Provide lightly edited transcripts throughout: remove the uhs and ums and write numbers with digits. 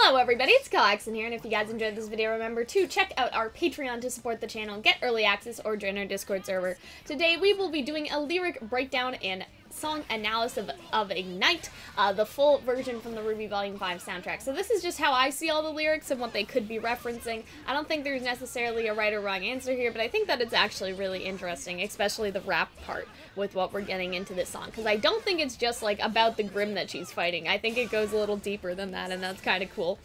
Hello everybody, it's Calxiyn here, and if you guys enjoyed this video, remember to check out our Patreon to support the channel, get early access, or join our Discord server. Today we will be doing a lyric breakdown and song analysis of Ignite, the full version from the RWBY Volume 5 soundtrack. So this is just how I see all the lyrics and what they could be referencing. I don't think there's necessarily a right or wrong answer here, but I think that it's actually really interesting, especially the rap part with what we're getting into this song, because I don't think it's just like about the Grimm that she's fighting. I think it goes a little deeper than that, and that's kind of cool.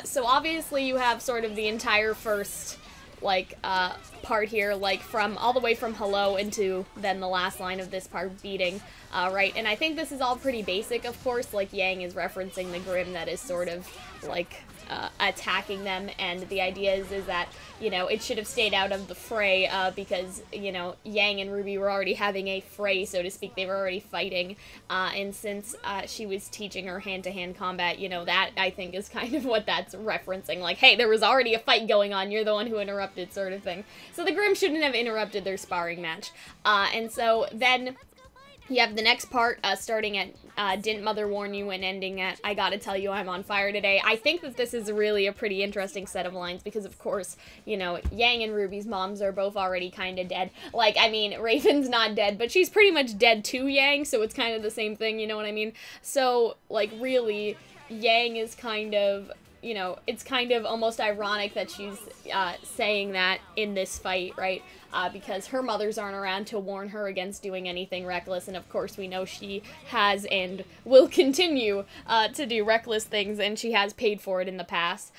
So obviously you have sort of the entire first part here, like from all the way from hello into then the last line of this part beating, right? And I think this is all pretty basic, of course, like Yang is referencing the Grimm that is sort of like attacking them, and the idea is that, you know, it should have stayed out of the fray because, you know, Yang and RWBY were already having a fray, so to speak. They were already fighting, and since she was teaching her hand-to-hand combat, you know, that, I think, is kind of what that's referencing. Like, hey, there was already a fight going on, you're the one who interrupted, sort of thing. So the Grimm shouldn't have interrupted their sparring match. And so then you have the next part, starting at, didn't mother warn you, and ending at, I gotta tell you I'm on fire today. I think that this is really a pretty interesting set of lines, because of course, you know, Yang and RWBY's moms are both already kinda dead. Like, I mean, Raven's not dead, but she's pretty much dead to Yang, so it's kind of the same thing, you know what I mean? So, like, really, Yang is kind of, you know, it's kind of almost ironic that she's saying that in this fight, right? Because her mothers aren't around to warn her against doing anything reckless, and of course we know she has and will continue to do reckless things, and she has paid for it in the past.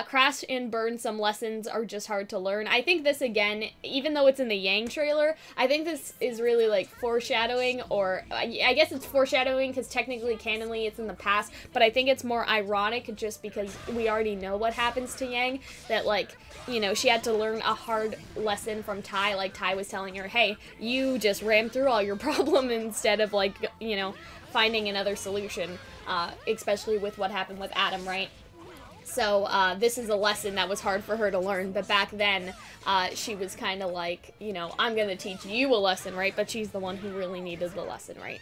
Crash and burn, some lessons are just hard to learn. I think this, again, even though it's in the Yang trailer, I think this is really like foreshadowing, or I guess it's foreshadowing because technically, canonly, it's in the past, but I think it's more ironic just because we already know what happens to Yang, that, like, you know, she had to learn a hard lesson from Tai. Like, Tai was telling her, hey, you just ran through all your problem instead of, like, you know, finding another solution, especially with what happened with Adam, right? So, this is a lesson that was hard for her to learn, but back then, she was kind of like, you know, I'm gonna teach you a lesson, right? But she's the one who really needed the lesson, right?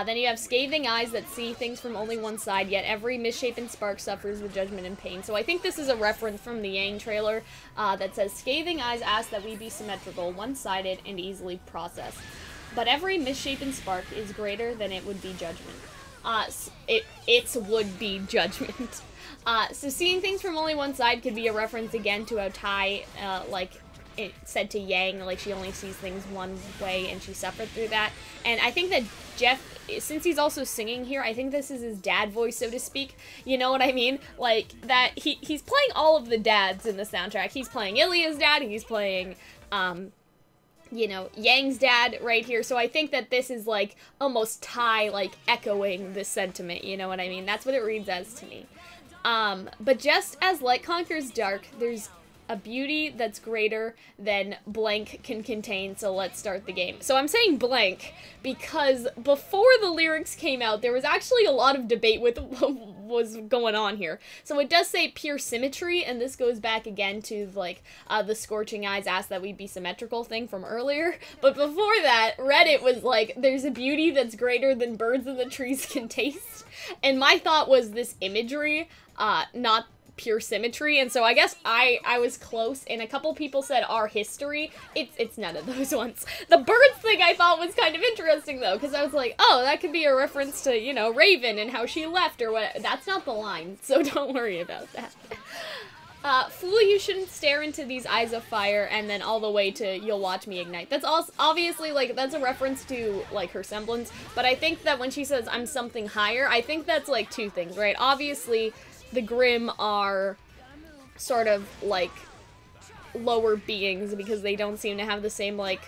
Then you have scathing eyes that see things from only one side, yet every misshapen spark suffers with judgment and pain. So I think this is a reference from the Yang trailer that says, scathing eyes ask that we be symmetrical, one-sided, and easily processed. But every misshapen spark is greater than it would be judgment. It would be judgment. So seeing things from only one side could be a reference again to how Tai, like, it said to Yang, like, she only sees things one way and she suffered through that. And I think that Jeff, since he's also singing here, I think this is his dad voice, so to speak. You know what I mean? Like, that he's playing all of the dads in the soundtrack. He's playing Ilya's dad, he's playing, you know, Yang's dad right here. So I think that this is, like, almost Tai, like, echoing this sentiment, you know what I mean? That's what it reads as to me. But just as light conquers dark, there's a beauty that's greater than blank can contain, so let's start the game. So I'm saying blank because before the lyrics came out, there was actually a lot of debate with what was going on here. So it does say pure symmetry, and this goes back again to, like, the scorching eyes ask that we be symmetrical thing from earlier. But before that, Reddit was like, there's a beauty that's greater than birds in the trees can taste. And my thought was this imagery, not pure symmetry, and so I guess I was close, and a couple people said our history. It's none of those ones. The birds thing I thought was kind of interesting, though, because I was like, oh, that could be a reference to, you know, Raven and how she left, or what. That's not the line, so don't worry about that. Fool, you shouldn't stare into these eyes of fire, and then all the way to you'll watch me ignite. That's also, obviously, like, that's a reference to, like, her semblance, but I think that when she says I'm something higher, I think that's, like, two things, right? Obviously, the Grimm are sort of, like, lower beings because they don't seem to have the same, like,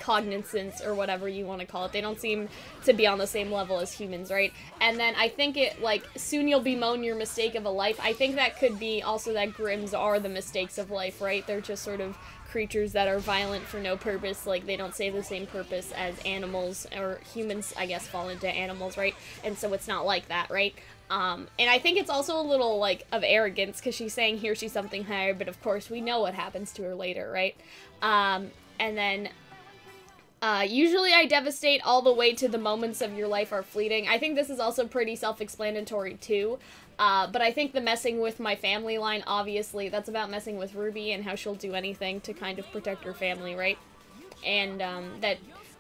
cognizance or whatever you want to call it. They don't seem to be on the same level as humans, right? And then I think it, like, soon you'll bemoan your mistake of a life. I think that could be also that Grimms are the mistakes of life, right? They're just sort of creatures that are violent for no purpose. Like, they don't serve the same purpose as animals, or humans, I guess, fall into animals, right? And so it's not like that, right? And I think it's also a little, like, of arrogance, because she's saying here she's something higher, but of course we know what happens to her later, right? And then, usually I devastate all the way to the moments of your life are fleeting. I think this is also pretty self-explanatory, too. But I think the messing with my family line, obviously, that's about messing with RWBY and how she'll do anything to kind of protect her family, right? And, that,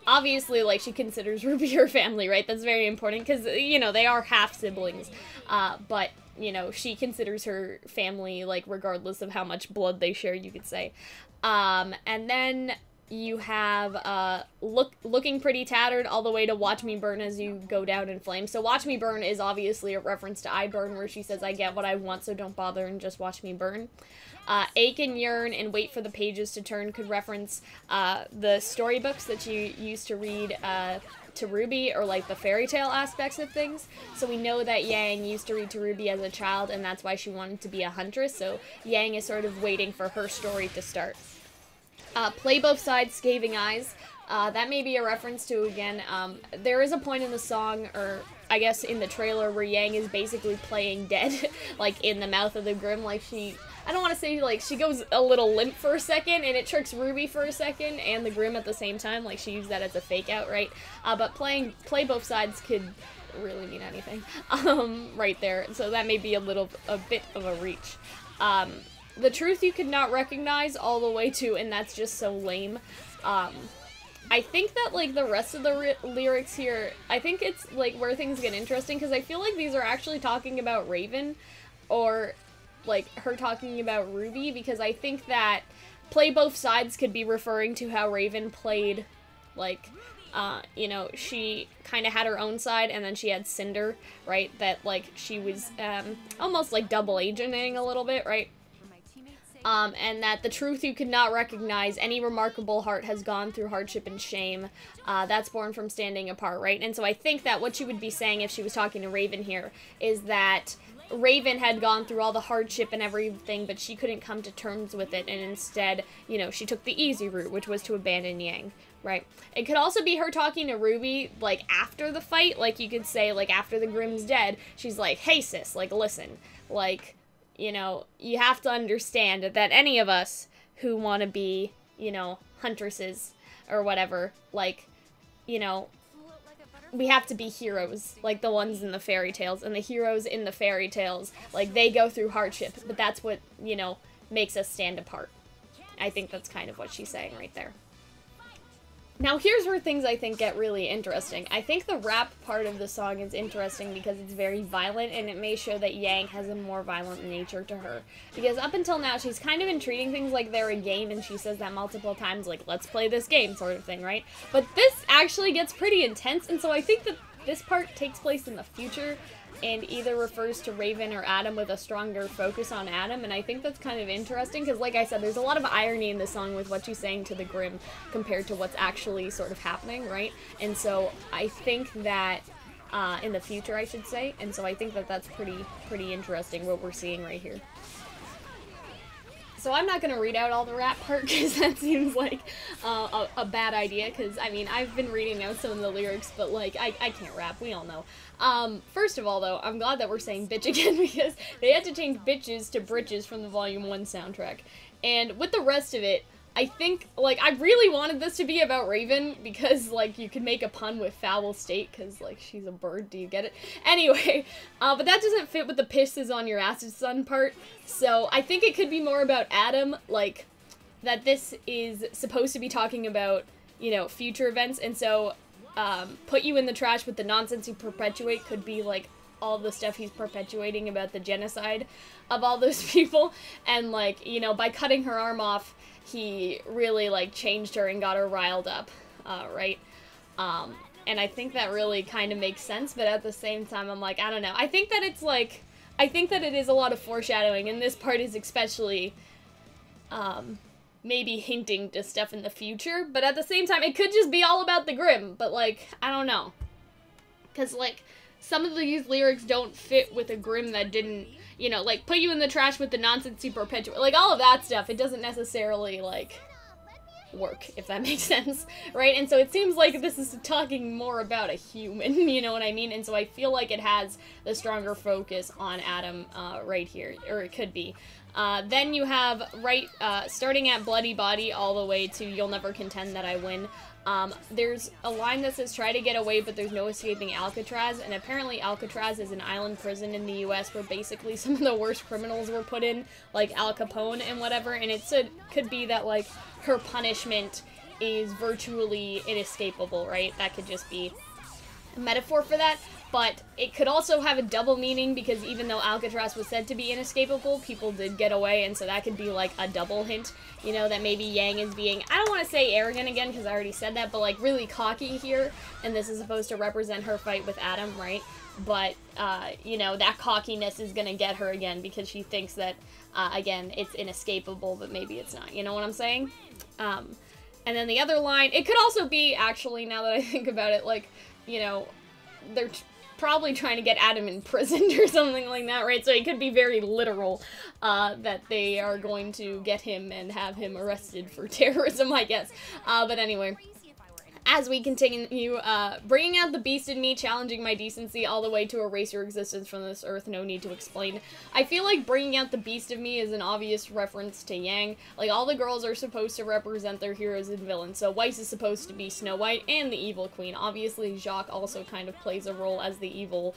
obviously, like, she considers RWBY her family, right? That's very important, because, you know, they are half-siblings, but, you know, she considers her family, like, regardless of how much blood they share, you could say. And then you have, looking pretty tattered all the way to watch me burn as you go down in flames. So watch me burn is obviously a reference to I Burn, where she says, I get what I want, so don't bother and just watch me burn. Ache and yearn and wait for the pages to turn could reference, the storybooks that you used to read, to RWBY, or like the fairy tale aspects of things. So we know that Yang used to read to RWBY as a child, and that's why she wanted to be a huntress. So Yang is sort of waiting for her story to start. Play both sides, scathing eyes. That may be a reference to, again, there is a point in the song, or I guess in the trailer, where Yang is basically playing dead, like, in the mouth of the Grimm. Like, I don't want to say, like, she goes a little limp for a second, and it tricks RWBY for a second, and the Grimm at the same time. Like, she used that as a fake out, right? But play both sides could really mean anything, right there. So that may be a bit of a reach. The truth you could not recognize all the way to, and that's just so lame. I think that, like, the rest of the lyrics here, I think it's, like, where things get interesting, because I feel like these are actually talking about Raven, or, like, her talking about RWBY, because I think that play both sides could be referring to how Raven played, like, you know, she kind of had her own side, and then she had Cinder, right, that, like, she was, almost, like, double agenting a little bit, right? And that the truth you could not recognize, any remarkable heart has gone through hardship and shame, that's born from standing apart, right? And so I think that what she would be saying if she was talking to Raven here is that Raven had gone through all the hardship and everything, but she couldn't come to terms with it, and instead, you know, she took the easy route, which was to abandon Yang, right? It could also be her talking to RWBY, like, after the fight, like, you could say, like, after the Grimm's dead, she's like, hey, sis, like, listen, like, you know, you have to understand that any of us who want to be, you know, huntresses or whatever, like, you know, we have to be heroes, like the ones in the fairy tales, and the heroes in the fairy tales, like, they go through hardship, but that's what, you know, makes us stand apart. I think that's kind of what she's saying right there. Now, here's where things, I think, get really interesting. I think the rap part of the song is interesting because it's very violent, and it may show that Yang has a more violent nature to her. Because up until now, she's kind of been treating things like they're a game, and she says that multiple times, like, let's play this game, sort of thing, right? But this actually gets pretty intense, and so I think that this part takes place in the future, and either refers to Raven or Adam with a stronger focus on Adam, and I think that's kind of interesting, because like I said, there's a lot of irony in this song with what she's saying to the Grimm compared to what's actually sort of happening, right? And so I think that, in the future, I should say, and so I think that that's pretty interesting, what we're seeing right here. So I'm not going to read out all the rap part, because that seems like a bad idea, because, I mean, I've been reading out some of the lyrics, but, like, I can't rap, we all know. First of all, though, I'm glad that we're saying bitch again, because they had to change bitches to britches from the Volume 1 soundtrack. And with the rest of it, I think, like, I really wanted this to be about Raven, because, like, you could make a pun with foul state, because, like, she's a bird, do you get it? Anyway, but that doesn't fit with the pisses on your acid son part, so I think it could be more about Adam, like, that this is supposed to be talking about, you know, future events, and so, put you in the trash with the nonsense you perpetuate could be, like, all the stuff he's perpetuating about the genocide of all those people, and, like, you know, by cutting her arm off, he really, like, changed her and got her riled up, right? And I think that really kind of makes sense, but at the same time, I'm like, I don't know. I think that it's, like, I think that it is a lot of foreshadowing, and this part is especially, maybe hinting to stuff in the future, but at the same time, it could just be all about the Grimm, but, like, I don't know. Because, like, some of these lyrics don't fit with a Grimm that didn't, you know, like, put you in the trash with the nonsense you perpetuate, like, all of that stuff, it doesn't necessarily, like, work, if that makes sense, right? And so it seems like this is talking more about a human, you know what I mean? And so I feel like it has the stronger focus on Adam, right here, or it could be. Then you have, right, starting at Bloody Body all the way to You'll Never Contend That I Win. There's a line that says try to get away, but there's no escaping Alcatraz, and apparently Alcatraz is an island prison in the US where basically some of the worst criminals were put in, like Al Capone and whatever, and it could be that, like, her punishment is virtually inescapable, right? That could just be a metaphor for that. But it could also have a double meaning, because even though Alcatraz was said to be inescapable, people did get away, and so that could be like a double hint, you know, that maybe Yang is being, I don't want to say arrogant again, because I already said that, but like really cocky here, and this is supposed to represent her fight with Adam, right? But, you know, that cockiness is gonna get her again, because she thinks that, again, it's inescapable, but maybe it's not, you know what I'm saying? And then the other line, it could also be, actually, now that I think about it, like, you know, they're probably trying to get Adam imprisoned or something like that, right? So it could be very literal, that they are going to get him and have him arrested for terrorism, I guess. But anyway, as we continue, bringing out the beast in me, challenging my decency all the way to erase your existence from this earth, no need to explain. I feel like bringing out the beast of me is an obvious reference to Yang. Like, all the girls are supposed to represent their heroes and villains, so Weiss is supposed to be Snow White and the evil queen. Obviously, Jacques also kind of plays a role as the evil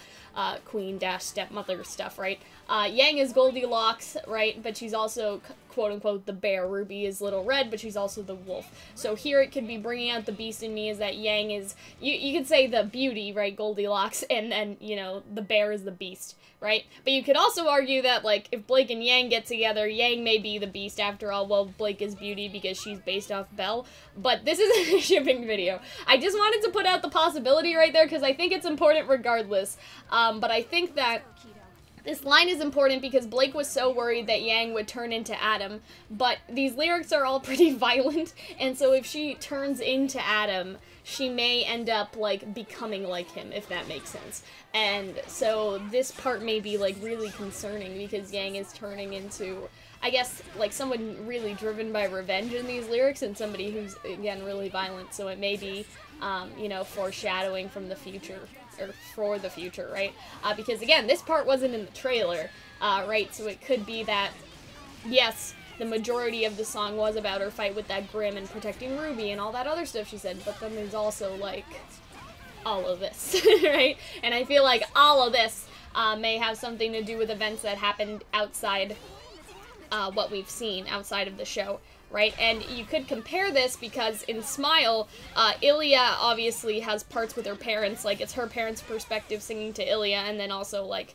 queen-stepmother stuff, right? Yang is Goldilocks, right? But she's also, quote-unquote, the bear. Ruby is Little Red, but she's also the wolf. So here it could be bringing out the beast in me is that Yang is, you could say the beauty, right, Goldilocks, and then, you know, the bear is the beast, right? But you could also argue that, like, if Blake and Yang get together, Yang may be the beast after all. Well, Blake is beauty because she's based off Belle. But this isn't a shipping video. I just wanted to put out the possibility right there because I think it's important regardless. But I think that this line is important because Blake was so worried that Yang would turn into Adam, but these lyrics are all pretty violent, and so if she turns into Adam, she may end up, like, becoming like him, if that makes sense. And so this part may be, like, really concerning because Yang is turning into, I guess, like, someone really driven by revenge in these lyrics and somebody who's, again, really violent, so it may be, you know, foreshadowing from the future. Or for the future, right? Because again, this part wasn't in the trailer, right? So it could be that, yes, the majority of the song was about her fight with that Grimm and protecting Ruby and all that other stuff she said, but then there's also, like, all of this, right? And I feel like all of this may have something to do with events that happened outside what we've seen outside of the show. Right, and you could compare this because in Smile, Ilya obviously has parts with her parents, like it's her parents' perspective singing to Ilya, and then also like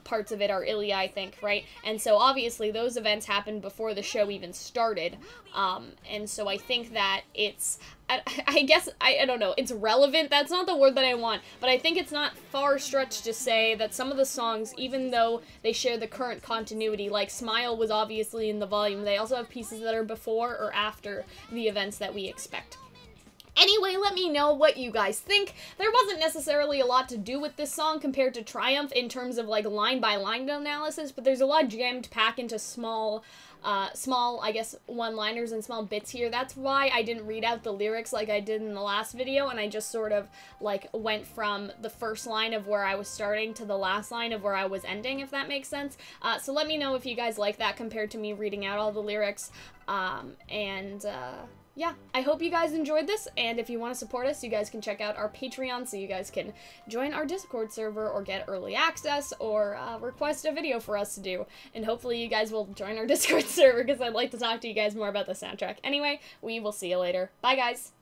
parts of it are Ilya, I think, right? And so obviously those events happened before the show even started, and so I think that it's, I guess, I don't know, it's relevant, that's not the word that I want, but I think it's not far stretched to say that some of the songs, even though they share the current continuity, like Smile was obviously in the volume, they also have pieces that are before or after the events that we expect. Anyway, let me know what you guys think. There wasn't necessarily a lot to do with this song compared to Triumph in terms of like line-by-line analysis, but there's a lot jammed packed into small, I guess, one-liners and small bits here. That's why I didn't read out the lyrics like I did in the last video, and I just sort of, like, went from the first line of where I was starting to the last line of where I was ending, if that makes sense. So let me know if you guys like that compared to me reading out all the lyrics, yeah, I hope you guys enjoyed this, and if you want to support us, you guys can check out our Patreon so you guys can join our Discord server or get early access or request a video for us to do. And hopefully you guys will join our Discord server because I'd like to talk to you guys more about the soundtrack. Anyway, we will see you later. Bye, guys!